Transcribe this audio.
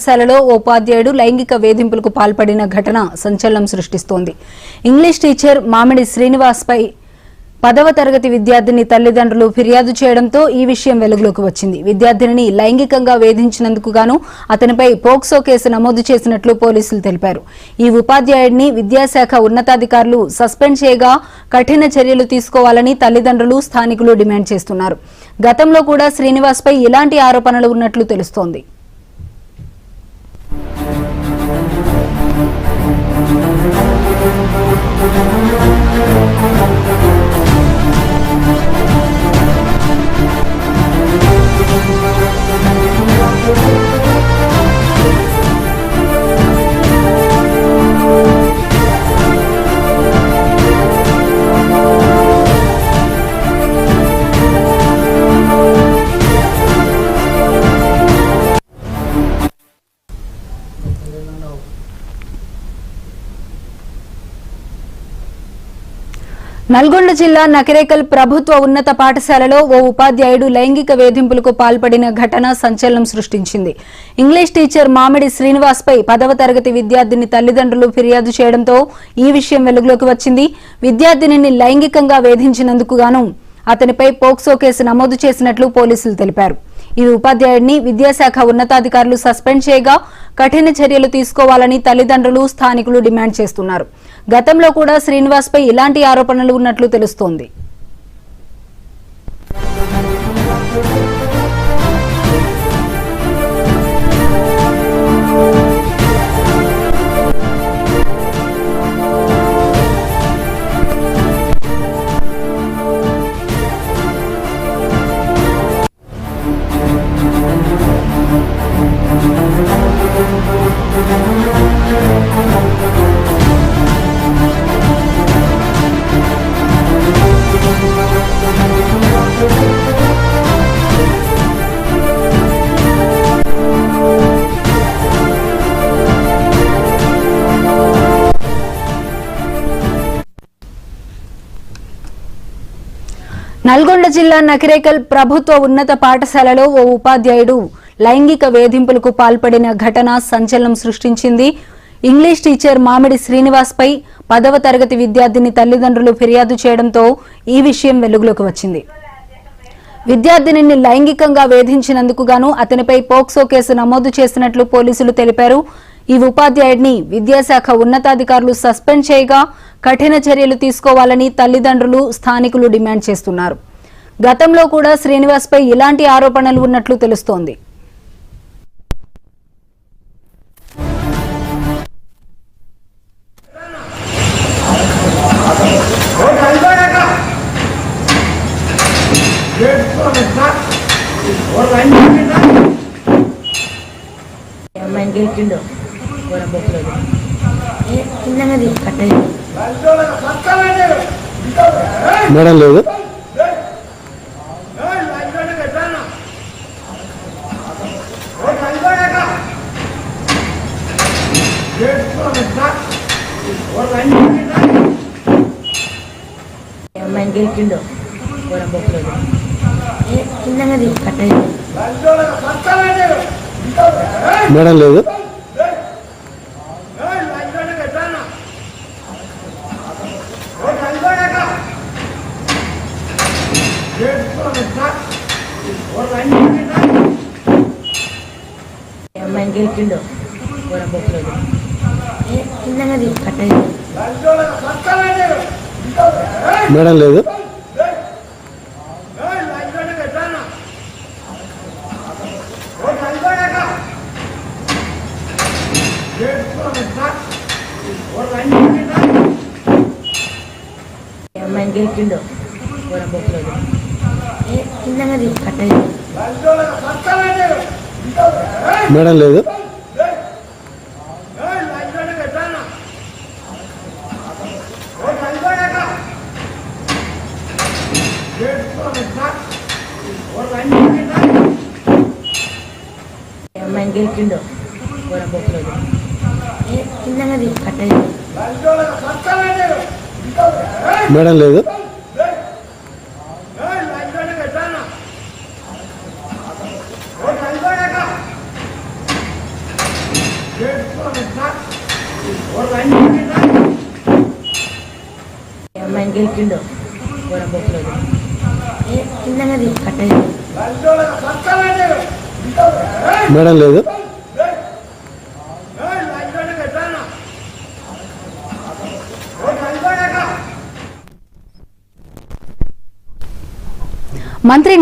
పాఠశాలలో ఉపాధ్యాయుడు లైంగిక వేధింపులకు పాల్పడిన ఘటన సంచలనం సృష్టిస్తోంది. ఇంగ్లీష్ టీచర్ మామిడి శ్రీనివాస్ పై 10వ తరగతి విద్యార్థిని తల్లిదండ్రులు ఫిర్యాదు చేయడంతో ఈ విషయం వెలుగులోకి వచ్చింది. విద్యార్థినిని లైంగికంగా వేధించినందుకు గాను అతనిపై పోక్సో కేసు నమోదు చేసినట్లు పోలీసులు తెలిపారు. ఈ ఉపాధ్యాయుడిని విద్యాశాఖ ఉన్నతాధికారులు సస్పెండ్ చేయగా కఠిన చర్యలు తీసుకోవాలని తల్లిదండ్రులు, స్థానికులు డిమాండ్ చేస్తున్నారు. గతంలో కూడా శ్రీనివాస్ పై ఇలాంటి ఆరోపణలు ఉన్నట్లు తెలుస్తోంది. నల్గొండ జిల్లా నకిరేకల్ ప్రభుత్వ ఉన్నత పాఠశాలలో ఓ ఉపాధ్యాయుడు లైంగిక వేధింపులకు పాల్పడిన ఘటన సంచలనం సృష్టించింది. ఇంగ్లీష్ టీచర్ మామిడి శ్రీనివాస్ పై 10వ తరగతి విద్యార్థిని తల్లిదండ్రులు ఫిర్యాదు చేయడంతో ఈ విషయం వెలుగులోకి వచ్చింది. విద్యార్థినిని లైంగికంగా వేధించినందుకు గాను అతనిపై పోక్సో కేసు నమోదు చేసినట్లు పోలీసులు తెలిపారు. ఈ ఉపాధ్యాయుడిని విద్యాశాఖ ఉన్నతాధికారులు సస్పెండ్ చేయగా కఠిన చర్యలు తీసుకోవాలని తల్లిదండ్రులు, స్థానికులు డిమాండ్ చేస్తున్నారు. గతంలో కూడా శ్రీనివాస్ పై ఇలాంటి ఆరోపణలు ఉన్నట్లు తెలుస్తోంది. నల్గొండ జిల్లా నకిరేకల్ ప్రభుత్వ ఉన్నత పాఠశాలలో ఓ ఉపాధ్యాయుడు లైంగిక వేధింపులకు పాల్పడిన ఘటన సంచలనం సృష్టించింది. ఇంగ్లీష్ టీచర్ మామిడి శ్రీనివాస్ పై 10వ తరగతి విద్యార్థిని తల్లిదండ్రులు ఫిర్యాదు చేయడంతో ఈ విషయం వెలుగులోకి వచ్చింది. విద్యార్థినిని లైంగికంగా వేధించినందుకు గాను అతనిపై పోక్సో కేసు నమోదు చేసినట్లు పోలీసులు తెలిపారు. ఈ ఉపాధ్యాయుడిని విద్యాశాఖ ఉన్నతాధికారులు సస్పెండ్ చేయగా కఠిన చర్యలు తీసుకోవాలని తల్లిదండ్రులు, స్థానికులు డిమాండ్ చేస్తున్నారు. గతంలో కూడా శ్రీనివాస్ పై ఇలాంటి ఆరోపణలు ఉన్నట్లు తెలుస్తోంది. మేడం లేదు మేడం లేదు మేడం లేదు మేడం లేదు మేడం లేదు అమ్మాయిని గెలిపిండు కిందది కట్టది మేడం లేదు. మంత్రి